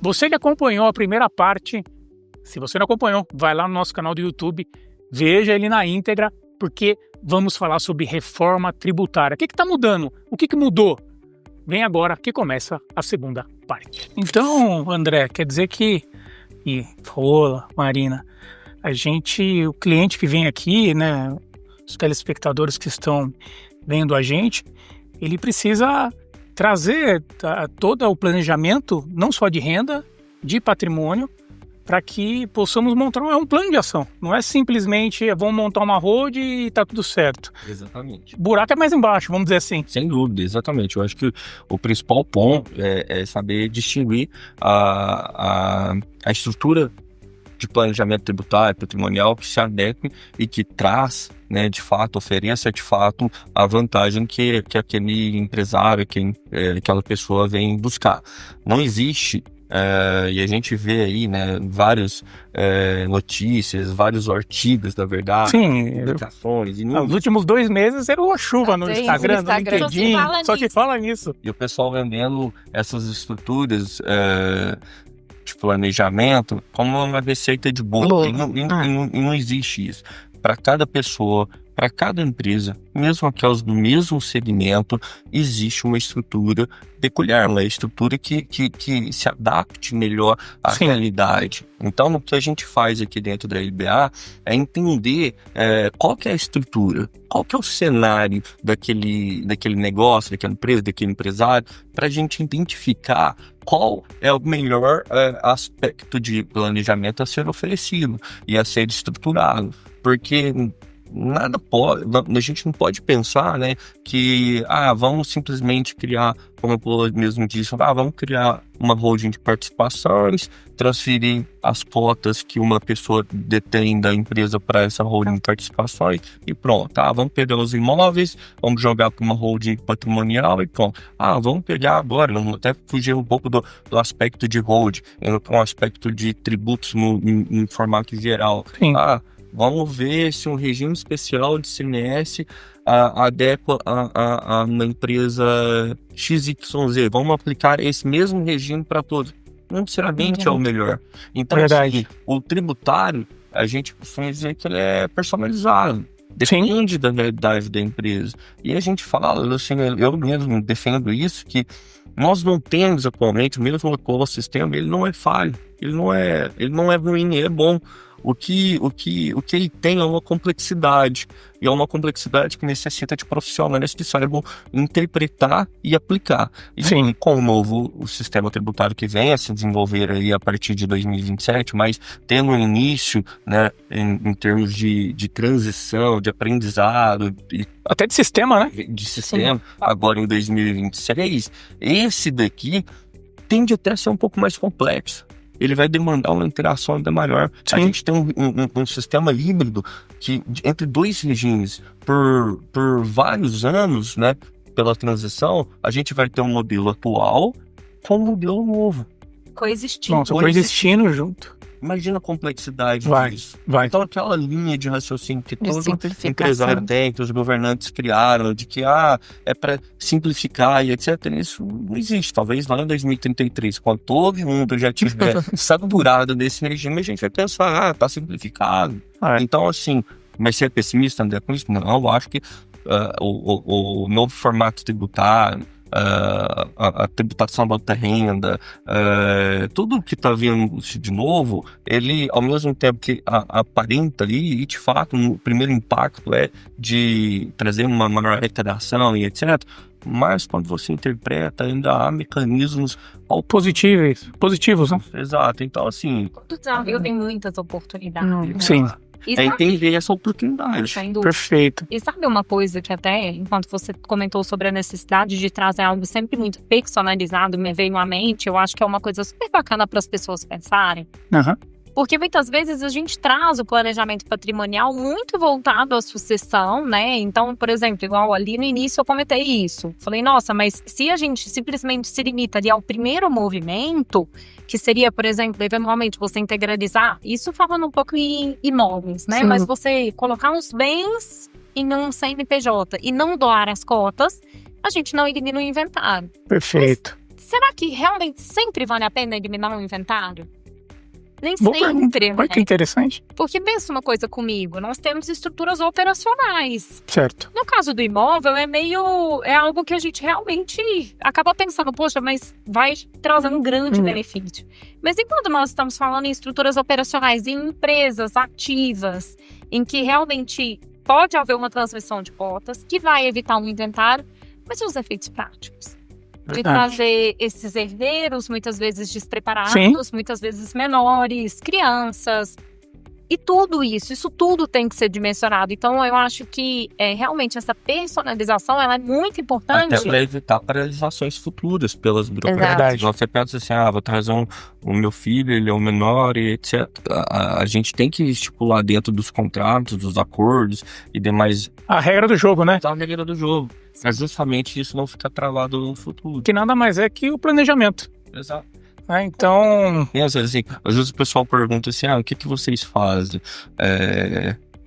Você que acompanhou a primeira parte, se você não acompanhou, vai lá no nosso canal do YouTube, veja ele na íntegra, porque vamos falar sobre reforma tributária. O que está mudando? O que mudou? Vem agora que começa a segunda parte. Então, André, quer dizer que... E Paola, Marina, o cliente que vem aqui, né, os telespectadores que estão vendo a gente, ele precisa trazer todo o planejamento, não só de renda, de patrimônio, para que possamos montar um plano de ação. Não é simplesmente vamos montar uma road e está tudo certo. Exatamente. O buraco é mais embaixo, vamos dizer assim. Sem dúvida, exatamente. Eu acho que o principal ponto é saber distinguir a estrutura de planejamento tributário, patrimonial, que se adeque e que traz, né, de fato, ofereça de fato a vantagem que aquele empresário, que aquela pessoa vem buscar. Não existe... e a gente vê aí, né, várias notícias, vários artigos, da verdade, publicações. Nos últimos 2 meses era uma chuva no Instagram, no LinkedIn, só que fala nisso. E o pessoal vendendo essas estruturas de planejamento como uma receita de bolo. E não existe isso. Para cada pessoa, para cada empresa, mesmo aquelas do mesmo segmento, existe uma estrutura peculiar, uma estrutura que se adapte melhor à realidade. Então, o que a gente faz aqui dentro da LBA é entender qual que é a estrutura, qual que é o cenário daquele negócio, daquela empresa, daquele empresário, para a gente identificar qual é o melhor aspecto de planejamento a ser oferecido e a ser estruturado. Porque a gente não pode pensar, né, que vamos simplesmente criar, como o mesmo disse, vamos criar uma holding de participações, transferir as cotas que uma pessoa detém da empresa para essa holding de participações e pronto. Vamos pegar os imóveis, vamos jogar para uma holding patrimonial e pronto. Vamos pegar agora, vamos até fugir um pouco do aspecto de holding, para um aspecto de tributos em formato geral. Sim. Vamos ver se um regime especial de CMS adequa a uma empresa XYZ. Vamos aplicar esse mesmo regime para todos. Não necessariamente é o melhor. Então, assim, o tributário, a gente costuma dizer que ele é personalizado. Depende da realidade da empresa. E a gente fala, assim, eu mesmo defendo isso, que nós não temos atualmente, mesmo o atual sistema, ele não é falho, ele não é ruim, ele é bom. O que ele tem é uma complexidade, e é uma complexidade que necessita de profissionais que saibam interpretar e aplicar. E com o sistema tributário que vem a se desenvolver aí a partir de 2027, mas tendo um início, né, em termos de transição, de aprendizado, até de sistema, né? De sistema, agora em 2026, esse daqui tende até a ser um pouco mais complexo. Ele vai demandar uma interação ainda maior. A gente tem um sistema híbrido que, entre 2 regimes, por vários anos, né, pela transição, a gente vai ter um modelo atual com um modelo novo. Coexistindo junto. Imagina a complexidade disso. Então, aquela linha de raciocínio que todo empresário tem, que os governantes criaram, de que é para simplificar e etc. Isso não existe. Talvez lá em 2033, quando todo mundo já tiver saturado desse regime, a gente vai pensar, tá simplificado. Então, assim, mas ser pessimista, André, com isso? Não, eu acho que o novo formato tributário, a tributação da alta renda, tudo que está vindo de novo, ele, ao mesmo tempo que aparenta ali, e de fato, o primeiro impacto é de trazer uma maior arrecadação e etc., mas quando você interpreta, ainda há mecanismos positivos, né? Exato, então assim... Eu tenho muitas oportunidades. Sim. Entender essa oportunidade. Perfeito. E sabe uma coisa que até, enquanto você comentou sobre a necessidade de trazer algo sempre muito personalizado, me veio à mente, eu acho que é uma coisa super bacana para as pessoas pensarem. Porque muitas vezes a gente traz o planejamento patrimonial muito voltado à sucessão, né? Então, por exemplo, igual ali no início eu comentei isso. Falei, nossa, mas se a gente simplesmente se limita ali ao primeiro movimento, que seria, por exemplo, eventualmente você integralizar, isso falando um pouco em imóveis, né? Sim. Mas você colocar uns bens em um CNPJ e não doar as cotas, a gente não elimina o inventário. Perfeito. Mas, será que realmente sempre vale a pena eliminar um inventário? Nem Boa sempre, pergunta. né? Olha que interessante. Porque pensa uma coisa comigo, nós temos estruturas operacionais. Certo. No caso do imóvel, é algo que a gente realmente acaba pensando, poxa, mas vai trazer um grande benefício. Mas e quando nós estamos falando em estruturas operacionais, em empresas ativas, em que realmente pode haver uma transmissão de cotas, que vai evitar um inventário, mas e os efeitos práticos? De trazer esses herdeiros, muitas vezes despreparados, muitas vezes menores, crianças. E tudo isso tudo tem que ser dimensionado. Então, eu acho que realmente essa personalização ela é muito importante. Até para evitar paralisações futuras pelas burocracias. Verdade. Você pensa assim, vou trazer o meu filho, ele é o menor e etc. A gente tem que estipular dentro dos contratos, dos acordos e demais. A regra do jogo, né? A regra do jogo. Mas justamente isso não fica travado no futuro. Que nada mais é que o planejamento. Exato. Então... E às vezes o pessoal pergunta assim, o que vocês fazem?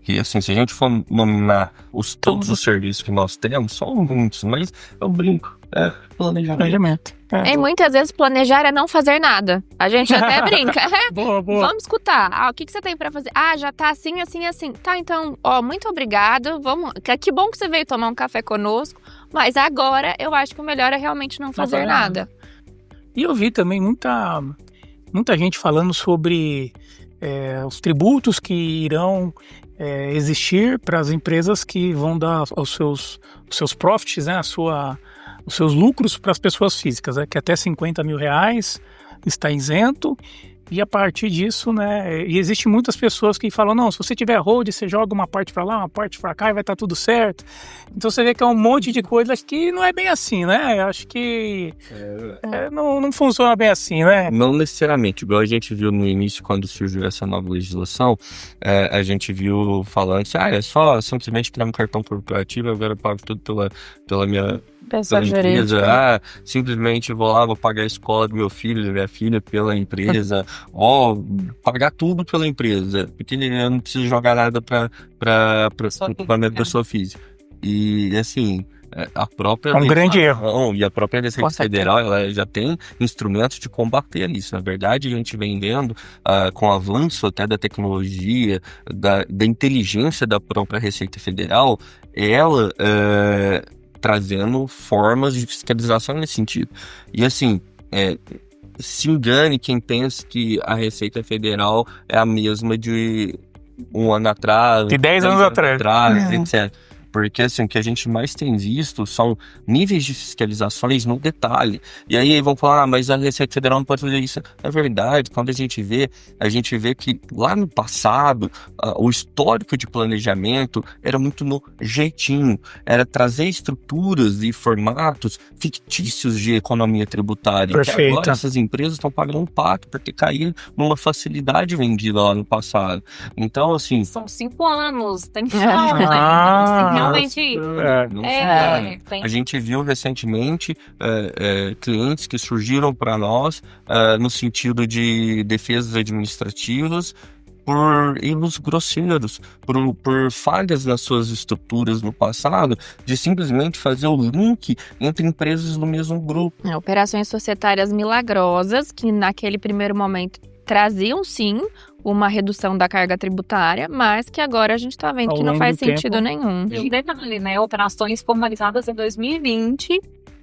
E assim, se a gente for nominar todos os serviços que nós temos, são muitos, mas eu brinco. Planejamento. E muitas vezes planejar é não fazer nada. A gente até brinca. Boa. Vamos escutar. O que você tem pra fazer? Já tá assim, assim, assim. Tá, então, muito obrigado. Vamos. Que bom que você veio tomar um café conosco. Mas agora eu acho que o melhor é realmente não fazer nada. E eu vi também muita gente falando sobre os tributos que irão existir para as empresas que vão dar os seus profits, né, os seus lucros para as pessoas físicas, que até R$50 mil está isento. E a partir disso, né, e existem muitas pessoas que falam, não, se você tiver hold, você joga uma parte para lá, uma parte para cá e vai estar tudo certo. Então você vê que é um monte de coisas que não é bem assim, né? Eu acho que não funciona bem assim, né? Não necessariamente, igual a gente viu no início, quando surgiu essa nova legislação, a gente viu falando assim, é só simplesmente criar um cartão corporativo, agora eu pago tudo pela minha... Pessoa empresa, simplesmente vou lá, vou pagar a escola do meu filho, da minha filha pela empresa, pagar tudo pela empresa, porque eu não preciso jogar nada para minha pessoa física. E assim, a própria grande erro. E a própria Receita Federal, ela já tem instrumentos de combater isso. Na verdade, a gente vem vendo, com o avanço até da tecnologia, da inteligência da própria Receita Federal, ela trazendo formas de fiscalização nesse sentido. E assim, se engane quem pensa que a Receita Federal é a mesma de um ano atrás, de 10 anos atrás, etc. Porque assim, o que a gente mais tem visto são níveis de fiscalizações no detalhe. E aí vão falar, mas a Receita Federal não pode fazer isso. Na verdade, quando a gente vê que lá no passado, o histórico de planejamento era muito no jeitinho. Era trazer estruturas e formatos fictícios de economia tributária. Perfeito. Agora essas empresas estão pagando um pato porque caíram numa facilidade vendida lá no passado. Então, assim... São 5 anos, tem que falar, né? Realmente, A gente viu recentemente clientes que surgiram para nós no sentido de defesas administrativas por erros grosseiros, por falhas nas suas estruturas no passado, de simplesmente fazer o link entre empresas do mesmo grupo. Operações societárias milagrosas que naquele primeiro momento traziam sim uma redução da carga tributária, mas que agora a gente está vendo que não faz sentido nenhum. E um detalhe, né? Operações formalizadas em 2020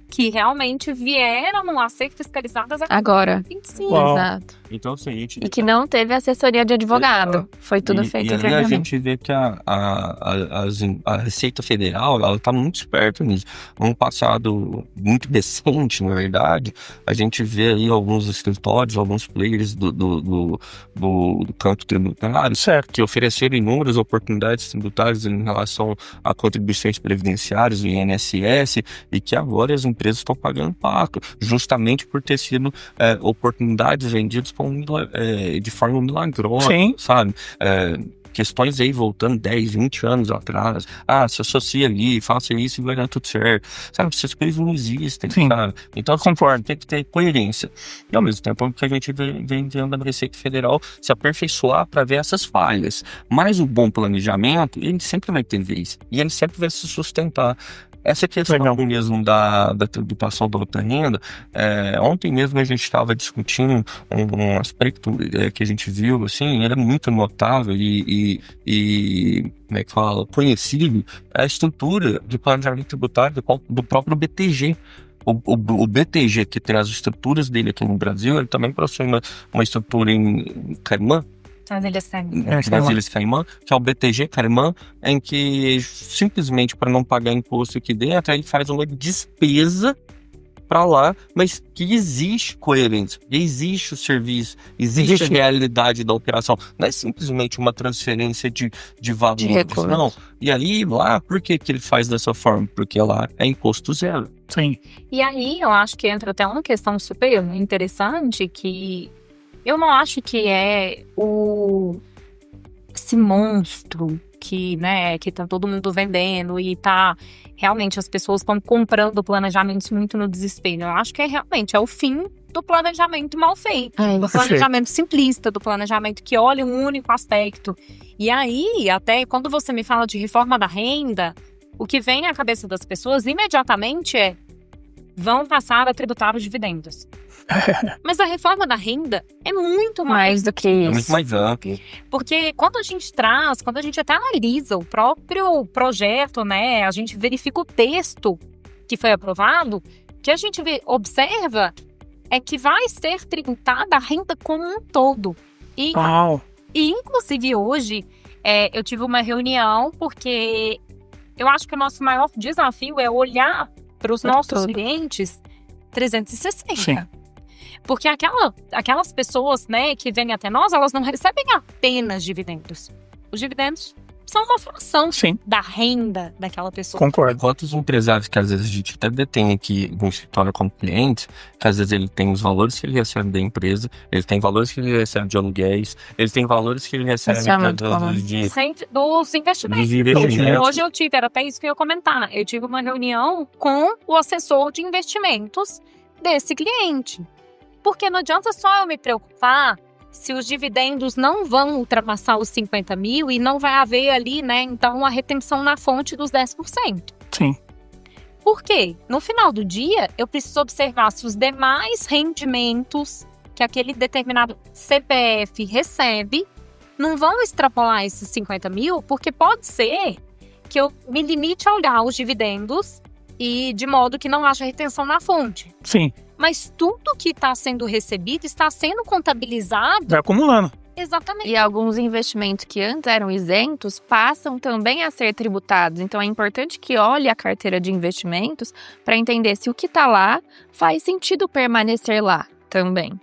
que realmente vieram a ser fiscalizadas agora. 25. Exato. Então, assim, e que não teve assessoria de advogado. Foi tudo feito internamente. E aí a gente vê que a Receita Federal, ela está muito esperta nisso. Um passado muito recente, na verdade, a gente vê aí alguns escritórios, alguns players do campo tributário, que ofereceram inúmeras oportunidades tributárias em relação a contribuições previdenciárias, o INSS, e que agora as empresas estão pagando pato, justamente por ter sido oportunidades vendidas de forma milagrosa, sabe? Questões aí voltando 10, 20 anos atrás. Se associa ali, faça isso e vai dar tudo certo. Sabe, essas coisas não existem, sabe? Então, concordo, tem que ter coerência. E ao mesmo tempo que a gente vem vendo a Receita Federal se aperfeiçoar para ver essas falhas. Mas o bom planejamento, ele sempre vai ter vez. E ele sempre vai se sustentar. Essa questão mesmo da tributação da outra renda, ontem mesmo a gente estava discutindo um aspecto que a gente viu, assim, era muito notável e como é que fala, conhecido, a estrutura de planejamento tributário do próprio BTG. O BTG, que tem as estruturas dele aqui no Brasil, ele também possui uma estrutura em Caimã, nas Ilhas Caimã, que é o BTG Caimã, em que simplesmente para não pagar imposto aqui dentro, ele faz uma despesa para lá, mas que existe coerência, existe o serviço, existe a realidade da operação. Não é simplesmente uma transferência de valores, não. E aí, lá, por que ele faz dessa forma? Porque lá é imposto zero. Sim. E aí, eu acho que entra até uma questão super interessante, que eu não acho que é esse monstro que, né, que tá todo mundo vendendo e tá, realmente as pessoas estão comprando planejamentos muito no desespero. Eu acho que realmente é o fim do planejamento mal feito, do planejamento simplista, do planejamento que olha um único aspecto. E aí, até quando você me fala de reforma da renda, o que vem à cabeça das pessoas imediatamente vão passar a tributar os dividendos. Mas a reforma da renda é muito mais do que isso. É muito mais amplo. Porque quando a gente até analisa o próprio projeto, né, a gente verifica o texto que foi aprovado, que a gente observa é que vai ser tributada a renda como um todo. E inclusive hoje, eu tive uma reunião, porque eu acho que o nosso maior desafio é olhar para os nossos clientes 360. Sim. Porque aquelas pessoas, né, que vêm até nós, elas não recebem apenas dividendos. Os dividendos são uma fração da renda daquela pessoa. Concordo. Quantos empresários que às vezes a gente até detém aqui no escritório como cliente, que às vezes ele tem os valores que ele recebe da empresa, ele tem valores que ele recebe de aluguéis, ele tem valores que ele recebe dos investimentos. Hoje eu tive, era até isso que eu ia comentar, eu tive uma reunião com o assessor de investimentos desse cliente. Porque não adianta só eu me preocupar se os dividendos não vão ultrapassar os 50 mil e não vai haver ali, né, então, uma retenção na fonte dos 10%. Sim. Por quê? No final do dia, eu preciso observar se os demais rendimentos que aquele determinado CPF recebe não vão extrapolar esses 50 mil, porque pode ser que eu me limite a olhar os dividendos e de modo que não haja retenção na fonte. Sim. Mas tudo que está sendo recebido está sendo contabilizado. Vai acumulando. Exatamente. E alguns investimentos que antes eram isentos passam também a ser tributados. Então é importante que olhe a carteira de investimentos para entender se o que está lá faz sentido permanecer lá também.